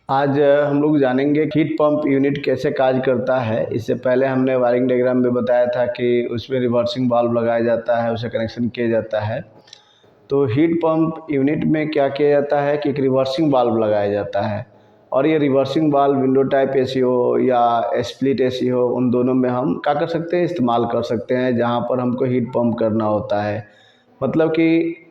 आज हम लोग जानेंगे कि हीट पंप यूनिट कैसे कार्य करता है। इससे पहले हमने वायरिंग डायग्राम में बताया था कि उसमें रिवर्सिंग वाल्व लगाया जाता है, उसे कनेक्शन किया जाता है। तो हीट पंप यूनिट में क्या किया जाता है कि एक रिवर्सिंग वाल्व लगाया जाता है, और ये reversing valve window type AC हो या स्प्लिट एसी हो, उन दोनों में हम क्या कर सकते हैं, इस्तेमाल कर सकते हैं जहाँ पर हमको हीट पंप करना होता है। मतलब कि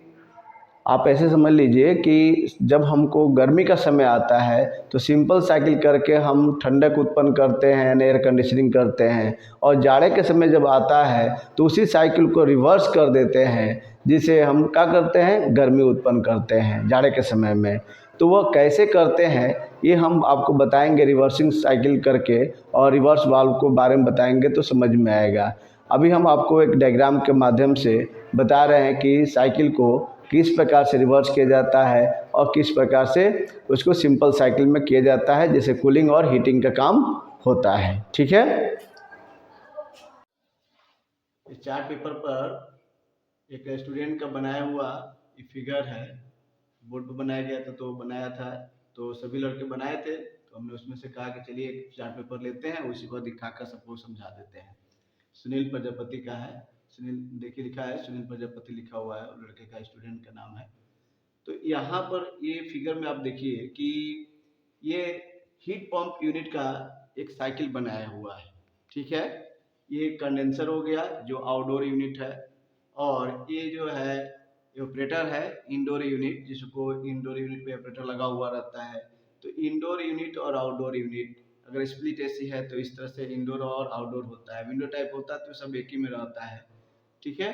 आप ऐसे समझ लीजिए कि जब हमको गर्मी का समय आता है तो सिंपल साइकिल करके हम ठंडक उत्पन्न करते हैं, एयर कंडीशनिंग करते हैं, और जाड़े के समय जब आता है तो उसी साइकिल को रिवर्स कर देते हैं, जिसे हम क्या करते हैं, गर्मी उत्पन्न करते हैं जाड़े के समय में। तो वह कैसे करते हैं ये हम आपको बताएंगे रिवर्सिंग साइकिल करके, और रिवर्स वाल्व को बारे में बताएंगे तो समझ में आएगा। अभी हम आपको एक डायग्राम के माध्यम से बता रहे हैं कि साइकिल को किस प्रकार से रिवर्स किया जाता है और किस प्रकार से उसको सिंपल साइकिल में किया जाता है, जैसे कूलिंग और हीटिंग का काम होता है। ठीक है। इस चार्ट पेपर पर एक स्टूडेंट का बनाया हुआ फिगर है, बोर्ड पर बनाया गया था, तो बनाया था, तो सभी लड़के बनाए थे, तो हमने उसमें से कहा कि चलिए एक चार्ट पेपर लेते हैं, उसी को दिखाकर सबको समझा देते हैं। सुनील प्रजापति का है, सुनील देखिए लिखा है, सुनील प्रजापति लिखा हुआ है, लड़के का, स्टूडेंट का नाम है। तो यहाँ पर ये फिगर में आप देखिए कि ये हीट पंप यूनिट का एक साइकिल बनाया हुआ है। ठीक है। ये कंडेंसर हो गया जो आउटडोर यूनिट है, और ये जो है ऑपरेटर है इंडोर यूनिट, जिसको इंडोर यूनिट पे ऑपरेटर लगा हुआ रहता है। तो इंडोर यूनिट और आउटडोर यूनिट अगर स्प्लिट एसी है तो इस तरह से इंडोर और आउटडोर होता है, विंडो टाइप होता है तो सब एक ही में रहता है। ठीक है।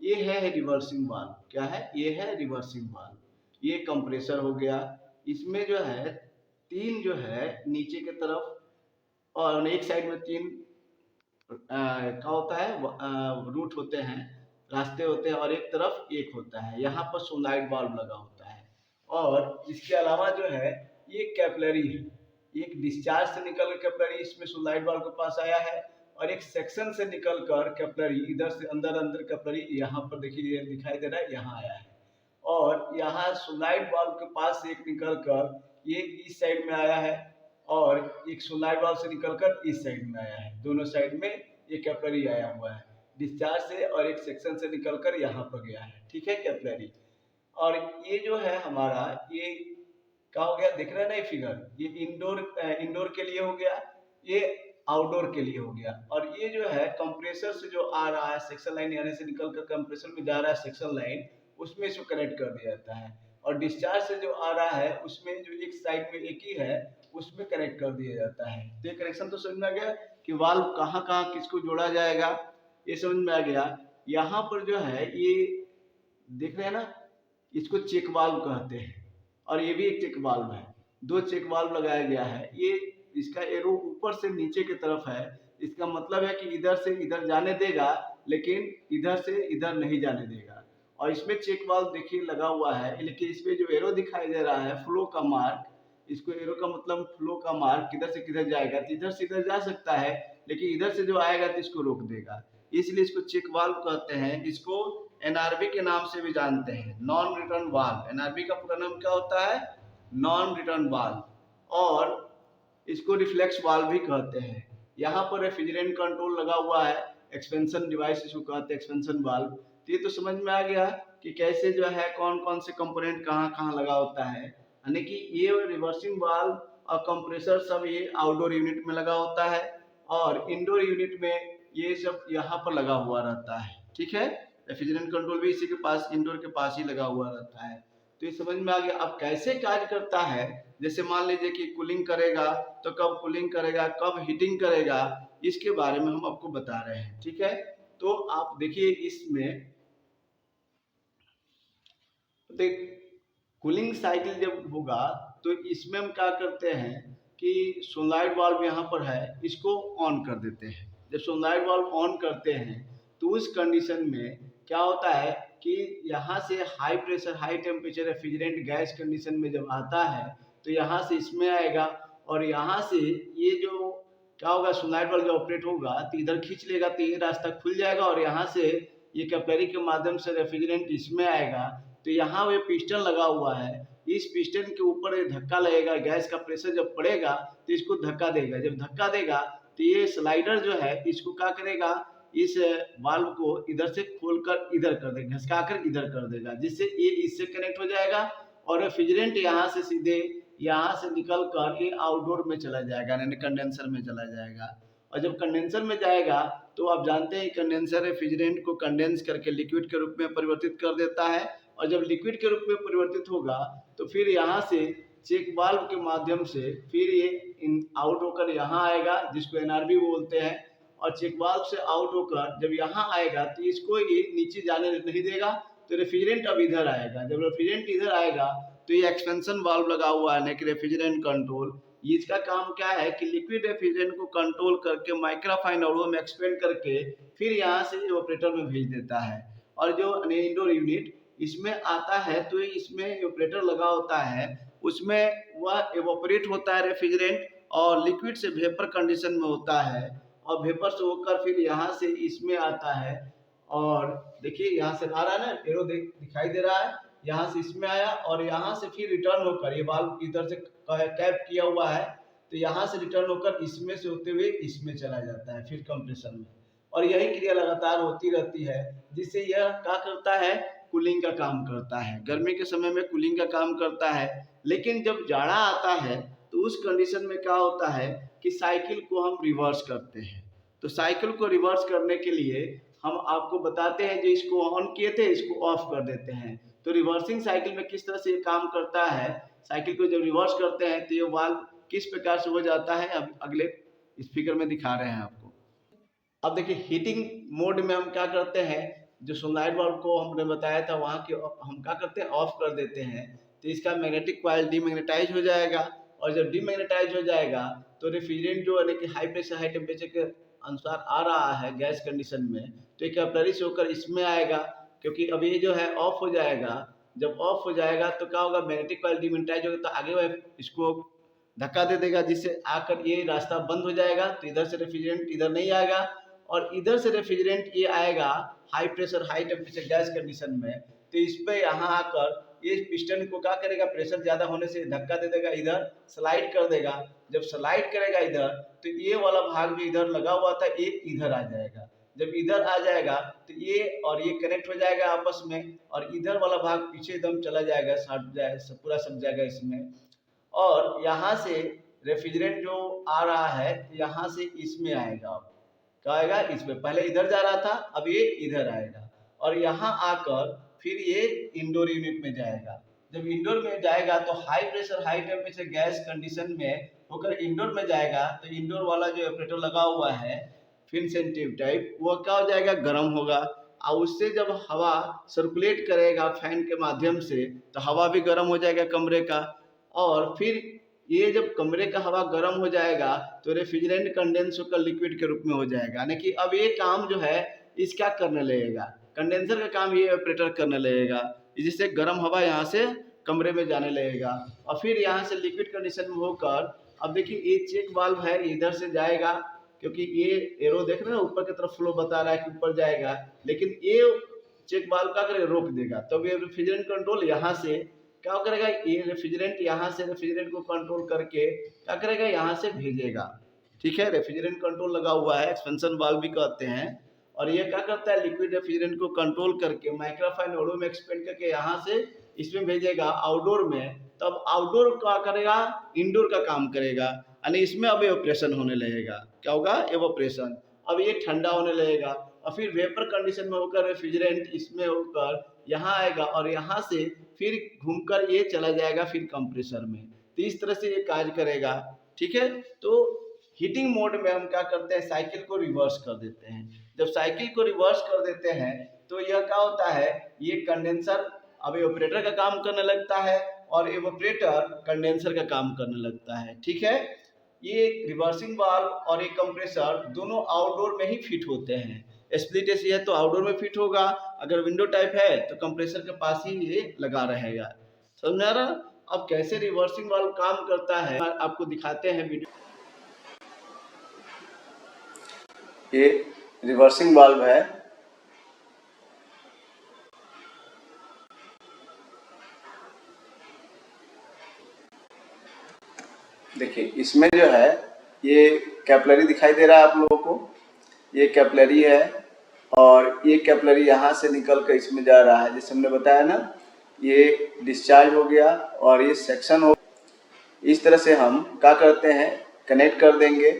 ये है रिवर्सिंग वाल्व। क्या है? ये है रिवर्सिंग वाल्व। ये कंप्रेसर हो गया। इसमें जो है तीन जो है नीचे की तरफ, और एक साइड में तीन क्या होता है, रूट होते हैं, रास्ते होते हैं, और एक तरफ एक होता है। यहाँ पर सोलाइड वाल्व लगा होता है। और इसके अलावा जो है ये कैपिलरी है, एक डिस्चार्ज से निकल कैपिलरी इसमें सोलाइड वाल्व के पास आया है, और एक सेक्शन से निकल कर कैपिलरी इधर से अंदर अंदर कैपिलरी यहाँ पर देखिए दिखाई दे रहा है, यहाँ आया है। और यहाँ सोलाइड वाल्व के पास से एक निकल कर ये इस साइड में आया है, और एक सोलाइड वाल्व से निकलकर इस साइड में आया है। दोनों साइड में ये कैपिलरी आया हुआ है डिस्चार्ज से, और एक सेक्शन से निकलकर यहाँ पर गया है। ठीक है, कैपिलरी। और ये जो है हमारा, ये क्या हो गया, दिख रहा है ना ये फिगर, ये इंडोर के लिए हो गया, ये आउटडोर के लिए हो गया। और ये जो है कंप्रेसर से जो आ रहा है, सेक्शन लाइन यानी से निकलकर कंप्रेसर में जा रहा है सेक्शन लाइन, उसमें इसको कनेक्ट कर दिया जाता है। और डिस्चार्ज से जो आ रहा है उसमें जो एक साइड में एक ही है, उसमें कनेक्ट कर दिया जाता है। तो ये कनेक्शन तो समझ में आ गया कि वाल्व कहाँ कहाँ किसको जोड़ा जाएगा, ये समझ में आ गया। यहाँ पर जो है ये देख रहे हैं ना, इसको चेक वाल्व कहते हैं, और ये भी एक चेक वाल्व है। दो चेक वाल्व लगाया गया है। ये इसका एरो ऊपर से नीचे की तरफ है, इसका मतलब है कि इधर से इधर जाने देगा, लेकिन इधर से इधर नहीं जाने देगा। और इसमें चेक वाल्व देखिए लगा हुआ है, लेकिन इसमें जो एरो दिखाई दे रहा है, फ्लो का मार्क, इसको एरो का मतलब फ्लो का मार्क, किधर से किधर जाएगा, तो इधर से इधर जा सकता है, लेकिन इधर से जो आएगा तो इसको रोक देगा, इसलिए इसको चेक वाल्व कहते हैं। इसको एनआरबी के नाम से भी जानते हैं, नॉन रिटर्न वाल्व। एनआरबी का पूरा नाम क्या होता है? Non return valve. और इसको रिफ्लेक्स वाल्व भी कहते हैं। यहाँ पर रेफ्रिजरेंट कंट्रोल लगा हुआ है, एक्सपेंशन डिवाइस इसको कहते हैं, एक्सपेंशन वाल्व। तो ये तो समझ में आ गया कि कैसे जो है कौन कौन से कंपोनेंट कहाँ कहाँ लगा होता है। यानी कि ये रिवर्सिंग वाल्व और कंप्रेसर सब ये आउटडोर यूनिट में लगा होता है, और इंडोर यूनिट में ये सब यहाँ पर लगा हुआ रहता है। ठीक है। रेफ्रिजरेंट कंट्रोल भी इसी के पास, इंडोर के पास ही लगा हुआ रहता है। तो ये समझ में आ गया। अब कैसे कार्य करता है, जैसे मान लीजिए कि कूलिंग करेगा तो कब कूलिंग करेगा, कब हीटिंग करेगा, इसके बारे में हम आपको बता रहे हैं। ठीक है। तो आप देखिए इसमें देख, कूलिंग साइकिल जब होगा तो इसमें हम क्या करते हैं कि सोलनॉइड वाल्व यहाँ पर है, इसको ऑन कर देते हैं। जब सोलनॉइड वाल्व ऑन करते हैं तो उस कंडीशन में क्या होता है कि यहाँ से high pressure high temperature refrigerant gas condition में जब आता है तो यहाँ से इसमें आएगा, और यहाँ से ये जो क्या होगा, सोलनॉइड वाल्व जो ऑपरेट होगा तो इधर खींच लेगा, तो ये रास्ता खुल जाएगा, और यहाँ से ये कैपिलरी के माध्यम से रेफ्रिजरेंट इसमें आएगा। तो यहाँ पे पिस्टन लगा हुआ है, इस पिस्टन के ऊपर धक्का लगेगा, गैस का प्रेशर जब पड़ेगा तो इसको धक्का देगा। जब धक्का देगा तो ये स्लाइडर जो है इसको क्या करेगा, इस वाल्व को इधर से खोलकर इधर कर देगा, घसकाकर इधर कर देगा, जिससे ये इससे कनेक्ट हो जाएगा और रेफ्रिजरेंट यहाँ से सीधे यहाँ से निकल कर ये आउटडोर में चला जाएगा, यानी कंडेंसर में चला जाएगा। और जब कंडेंसर में जाएगा तो आप जानते हैं कंडेंसर रेफ्रिजरेंट को कंडेंस करके लिक्विड के रूप में परिवर्तित कर देता है। और जब लिक्विड के रूप में परिवर्तित होगा तो फिर यहाँ से चेक वाल्व के माध्यम से फिर ये आउट होकर यहाँ आएगा, जिसको एनआरबी बोलते हैं। और चेक वाल्व से आउट होकर जब यहाँ आएगा तो इसको ये नीचे जाने नहीं देगा, तो रेफ्रिजरेंट अब इधर आएगा। जब रेफ्रिजरेंट इधर आएगा तो ये एक्सपेंशन वाल्व लगा हुआ है, कि रेफ्रिजरेंट कंट्रोल। इसका काम क्या है कि लिक्विड रेफ्रिजरेंट को कंट्रोल करके माइक्रोफाइन ऑडियो में एक्सपेंड करके फिर यहाँ से ऑपरेटर में भेज देता है। और जो इंडोर यूनिट इसमें आता है तो इसमें ऑपरेटर लगा होता है, उसमें वह एवोपरेट होता है रेफ्रिजरेंट और लिक्विड से वेपर कंडीशन में होता है, और वेपर से होकर फिर यहाँ से इसमें आता है। और देखिए यहाँ से आ रहा है ना, एरो दिखाई दे रहा है, यहाँ से इसमें आया और यहाँ से फिर रिटर्न होकर, ये वाल्व इधर से कैप किया हुआ है तो यहाँ से रिटर्न होकर इसमें से होते हुए इसमें चला जाता है फिर कंप्रेसर में। और यही क्रिया लगातार होती रहती है, जिससे यह क्या करता है, कूलिंग का काम करता है। गर्मी के समय में कूलिंग का काम करता है। लेकिन जब जाड़ा आता है तो उस कंडीशन में क्या होता है कि साइकिल को हम रिवर्स करते हैं। तो साइकिल को रिवर्स करने के लिए हम आपको बताते हैं, जो इसको ऑन किए थे इसको ऑफ कर देते हैं। तो रिवर्सिंग साइकिल में किस तरह से ये काम करता है, साइकिल को जब रिवर्स करते हैं तो ये वाल्व किस प्रकार से हो जाता है, अब अगले स्पीकर में दिखा रहे हैं आपको। अब देखिए हीटिंग मोड में हम क्या करते हैं, जो सोलनॉइड वाल्व को हमने बताया था वहाँ के हम क्या करते हैं, ऑफ कर देते हैं। तो इसका मैग्नेटिक कॉइल डीमैग्नेटाइज हो जाएगा, और जब डीमैग्नेटाइज हो जाएगा तो रेफ्रिजरेंट जो यानी कि हाई प्रेशर हाई टेम्परेचर के अनुसार आ रहा है गैस कंडीशन में, तो एक कैपिलरी से होकर इसमें आएगा, क्योंकि अब ये जो है ऑफ हो जाएगा। जब ऑफ हो जाएगा तो क्या होगा, मैग्नेटिक कॉइल डीमैग्नेटाइज होगा तो आगे वह इसको धक्का दे देगा, जिससे आकर ये रास्ता बंद हो जाएगा। तो इधर से रेफ्रिजरेंट इधर नहीं आएगा, और इधर से रेफ्रिजरेंट ये आएगा high pressure high temperature gas condition में। तो इस पे यहाँ आकर ये पिस्टन को क्या करेगा, प्रेशर ज्यादा होने से धक्का दे देगा, इधर स्लाइड कर देगा। जब स्लाइड करेगा इधर तो ये वाला भाग जो इधर लगा हुआ था ये इधर आ जाएगा। जब इधर आ जाएगा तो ये और ये कनेक्ट हो जाएगा आपस में, और इधर वाला भाग पीछे एकदम चला जाएगा, सट जाए पूरा सट जाएगा इसमें। और यहाँ से रेफ्रिजरेंट जो आ रहा है यहाँ से इसमें आएगा, क्या आएगा इसमें, पहले इधर जा रहा था अब ये इधर आएगा, और यहाँ आकर फिर ये इंडोर यूनिट में जाएगा। जब इंडोर में जाएगा तो high pressure high temperature gas condition में होकर इंडोर में जाएगा, तो इंडोर वाला जो ऑपरेटर लगा हुआ है फिनसेंटिव टाइप, वो क्या हो जाएगा, गर्म होगा। और उससे जब हवा सर्कुलेट करेगा फैन के माध्यम से तो हवा भी गर्म हो जाएगा कमरे का, और फिर ये जब कमरे का हवा गर्म हो जाएगा तो रेफ्रिजरेंट कंडेंस होकर लिक्विड के रूप में हो जाएगा। यानी कि अब ये काम जो है इसका करने लगेगा, कंडेंसर का काम ये ऑपरेटर करने लगेगा, जिससे गर्म हवा यहाँ से कमरे में जाने लगेगा, और फिर यहाँ से लिक्विड कंडीशन में होकर, अब देखिए ये चेक वाल्व है इधर से जाएगा, क्योंकि ये एरो देख रहे हैं ऊपर की तरफ फ्लो बता रहा है कि ऊपर जाएगा, लेकिन ये चेक वाल्व क्या करेगा, रोक देगा। तब ये रेफ्रिजरेंट कंट्रोल यहाँ से क्या करेगा, ये रेफ्रिजरेंट यहाँ से रेफ्रिजरेंट को कंट्रोल करके क्या करेगा, यहाँ से भेजेगा। ठीक है, रेफ्रिजरेंट कंट्रोल लगा हुआ है, एक्सपेंशन वाल्व भी कहते हैं। और ये क्या करता है, लिक्विड रेफ्रिजरेंट को कंट्रोल करके माइक्रोफाइन ऑडियो में एक्सपेंड करके यहाँ से इसमें भेजेगा आउटडोर में। तब आउटडोर क्या करेगा, इंडोर का काम करेगा, यानी इसमें अब एवोपरेशन होने लगेगा। क्या होगा, एवोपरेशन। अब ये ठंडा होने लगेगा और फिर वेपर कंडीशन में होकर रेफ्रिजरेंट इसमें होकर यहाँ आएगा, और यहाँ से फिर घूमकर ये चला जाएगा फिर कंप्रेसर में। तो इस तरह से ये कार्य करेगा। ठीक है, तो हीटिंग मोड में हम क्या करते हैं, साइकिल को रिवर्स कर देते हैं। जब साइकिल को रिवर्स कर देते हैं तो यह क्या होता है, ये कंडेंसर अब एवोपरेटर का काम करने लगता है, और एवोपरेटर कंडेंसर का काम करने लगता है। ठीक है, ये रिवर्सिंग वाल्व और एक कंप्रेसर दोनों आउटडोर में ही फिट होते हैं। स्प्लिट एसी है तो आउटडोर में फिट होगा, अगर विंडो टाइप है तो कंप्रेसर के पास ही ये लगा रहेगा। समझ आ रहा। अब कैसे रिवर्सिंग वाल्व काम करता है आपको दिखाते हैं वीडियो। ये रिवर्सिंग वाल्व है, देखिए इसमें जो है ये कैपिलरी दिखाई दे रहा है आप लोगों को, ये कैपिलरी है और ये कैपिलरी यहाँ से निकल कर इसमें जा रहा है, जैसे हमने बताया ना, ये डिस्चार्ज हो गया और ये सेक्शन हो। इस तरह से हम क्या करते हैं, कनेक्ट कर देंगे।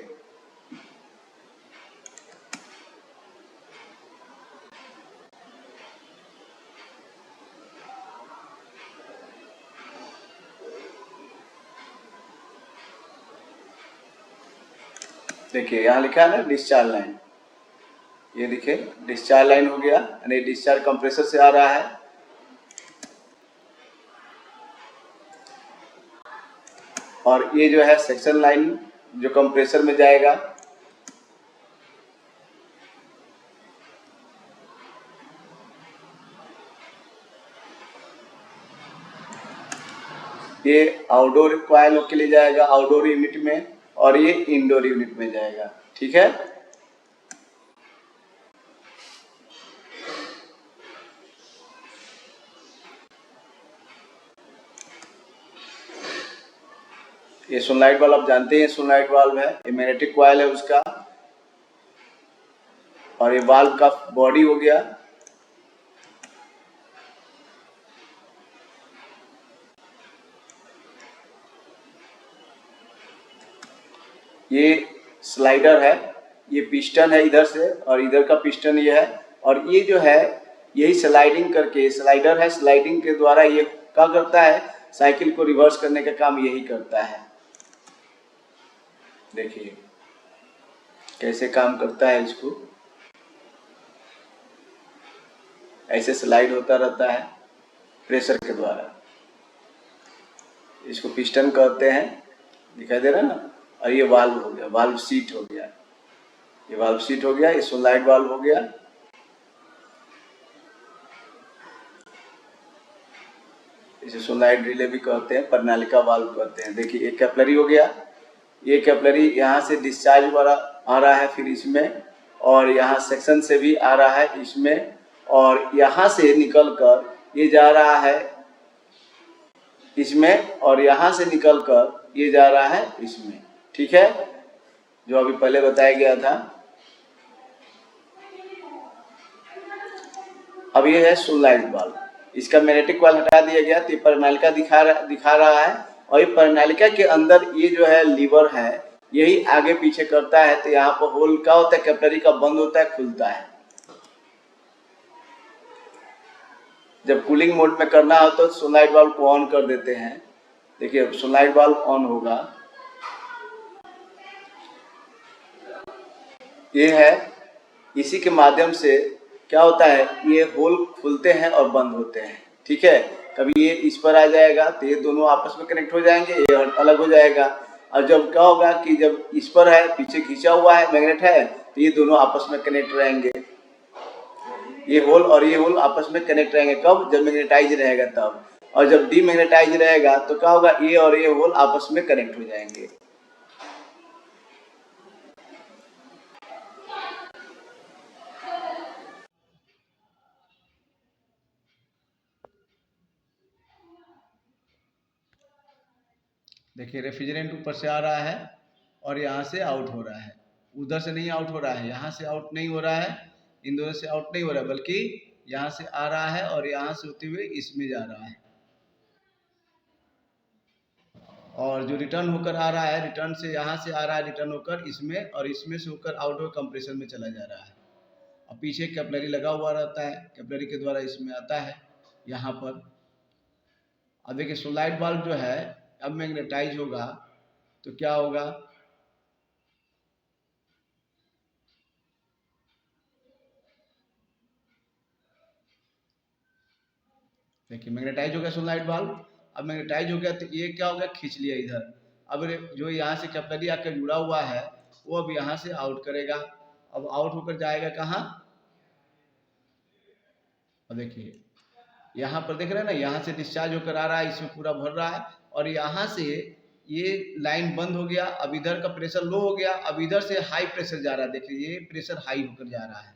देखिए यहाँ लिखा है ना डिस्चार्ज लाइन, ये देखिए डिस्चार्ज लाइन हो गया, यानी डिस्चार्ज कंप्रेसर से आ रहा है। और ये जो है सेक्शन लाइन जो कंप्रेसर में जाएगा। ये आउटडोर कॉइल के लिए जाएगा, आउटडोर यूनिट में, और ये इंडोर यूनिट में जाएगा। ठीक है, ये सोलनॉइड वाल्व आप जानते हैं, सोलनॉइड वाल्व है, ये मैग्नेटिक कॉइल है उसका, और ये वाल्व का बॉडी हो गया। ये स्लाइडर है, ये पिस्टन है इधर से, और इधर का पिस्टन ये है, और ये जो है यही स्लाइडिंग करके, स्लाइडर है, स्लाइडिंग के द्वारा ये क्या करता है, साइकिल को रिवर्स करने का काम यही करता है। देखिए कैसे काम करता है, इसको ऐसे स्लाइड होता रहता है प्रेशर के द्वारा। इसको पिस्टन कहते हैं, दिखाई दे रहा है ना। और ये वाल्व हो गया, वाल्व सीट हो गया, ये वाल्व सीट हो गया, ये सोलनॉइड वाल्व हो गया। इसे सोलनॉइड रिले भी कहते हैं, प्रणालिका वाल्व कहते हैं। देखिए एक कैपिलरी हो गया, ये कैपिलरी यहाँ से डिस्चार्ज वाला आ रहा है फिर इसमें, और यहाँ सेक्शन से भी आ रहा है इसमें, और यहाँ से निकल कर ये जा रहा है इसमें, और यहाँ से निकल कर ये जा रहा है इसमें। ठीक है, जो अभी पहले बताया गया था। अब ये है सोलनॉइड वाल्व, इसका मैग्नेटिक कॉइल हटा दिया गया, तो ये प्रणालिका दिखा रहा है, और ये प्रणालिका के अंदर ये जो है लीवर है, यही आगे पीछे करता है। तो यहाँ पर होल क्या होता है, कैपिलरी का बंद होता है, खुलता है। जब कूलिंग मोड में करना हो तो सोलनॉइड वाल्व को ऑन कर देते हैं। देखिए सोलनॉइड वाल्व ऑन होगा, ये है, इसी के माध्यम से क्या होता है, ये होल खुलते हैं और बंद होते हैं। ठीक है, कभी ये इस पर आ जाएगा तो ये दोनों आपस में कनेक्ट हो जाएंगे, ये अलग हो जाएगा। और जब क्या होगा कि जब इस पर है, पीछे खींचा हुआ है, मैग्नेट है, तो ये दोनों आपस में कनेक्ट रहेंगे, ये होल और ये होल आपस में कनेक्ट रहेंगे। कब, जब मैग्नेटाइज रहेगा तब। और जब डीमैग्नेटाइज रहेगा तो क्या होगा, ये और ये होल आपस में कनेक्ट हो जाएंगे। देखिए रेफ्रिजरेंट ऊपर से आ रहा है और यहाँ से आउट हो रहा है, उधर से नहीं आउट हो रहा है, यहाँ से आउट नहीं हो रहा है, इन दोनों से आउट नहीं हो रहा है, बल्कि यहाँ से आ रहा है और यहाँ से होते हुए इसमें जा रहा है। और जो रिटर्न होकर आ रहा है, रिटर्न से यहाँ से आ रहा है, रिटर्न होकर इसमें, और इसमें से होकर आउटडोर कंप्रेसर में चला जा रहा है। और पीछे कैपिलरी लगा हुआ रहता है, कैपिलरी के द्वारा इसमें आता है यहाँ पर। अब देखिए सोलनॉइड वाल्व जो है, अब मैग्नेटाइज होगा तो क्या होगा, देखिए मैग्नेटाइज हो गया सोलनॉइड वाल्व। अब मैग्नेटाइज हो गया तो ये क्या हो गया, खींच लिया इधर। अब जो यहाँ से कैपिलरी आकर जुड़ा हुआ है, वो अब यहाँ से आउट करेगा। अब आउट होकर जाएगा कहाँ, अब देखिए यहाँ पर देख रहे हैं ना, यहाँ से डिस्चार्ज होकर आ रहा है, इसमें पूरा भर रहा है, और यहाँ से ये लाइन बंद हो गया। अब इधर का प्रेशर लो हो गया, अब इधर से हाई प्रेशर जा रहा है। देखिए ये प्रेशर हाई होकर जा रहा है,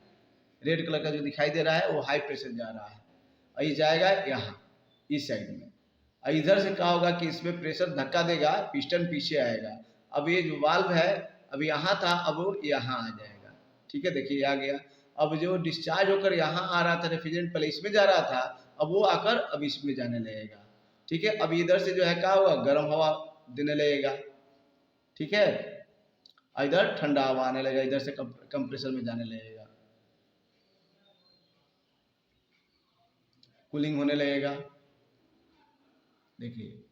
रेड कलर का जो दिखाई दे रहा है वो हाई प्रेशर जा रहा है, और ये जाएगा यहाँ इस साइड में। और इधर से क्या होगा कि इसमें प्रेशर धक्का देगा, पिस्टन पीछे आएगा। अब ये जो वाल्व है अब यहाँ था, अब वो यहाँ आ जाएगा। ठीक है, देखिए आ गया। अब जो डिस्चार्ज होकर यहाँ आ रहा था रेफ्रिजरेंट, पहले इसमें जा रहा था, अब वो आकर अब इसमें जाने लगेगा। ठीक है, अब इधर से जो है क्या होगा, गर्म हवा देने लगेगा। ठीक है, इधर ठंडा हवा आने लगेगा, इधर से कंप्रेसर में जाने लगेगा, कूलिंग होने लगेगा। देखिए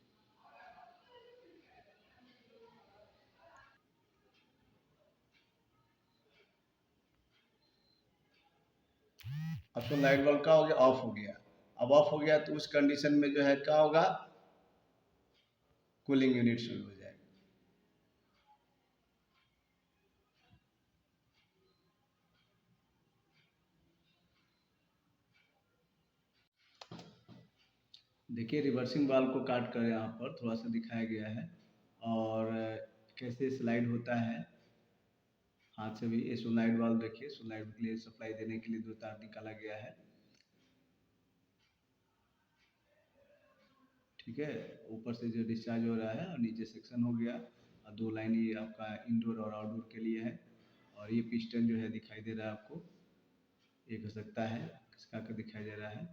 अब तो लाइट बल्ब का हो गया, ऑफ हो गया। अब ऑफ हो गया तो उस कंडीशन में जो है क्या होगा, कूलिंग यूनिट शुरू हो जाएगा। देखिए रिवर्सिंग वाल्व को काट कर यहाँ पर थोड़ा सा दिखाया गया है, और कैसे स्लाइड होता है हाथ से भी। ये सोलाइड वाल्व देखिए, सोलाइड के लिए सप्लाई देने के लिए दो तार निकाला गया है। ठीक है, ऊपर से जो डिस्चार्ज हो रहा है और नीचे सेक्शन हो गया, और दो लाइन ये आपका इंडोर और आउटडोर के लिए है। और ये पिस्टन जो है दिखाई दे रहा है आपको, ये घसकता है, खिसका कर दिखाई दे रहा है।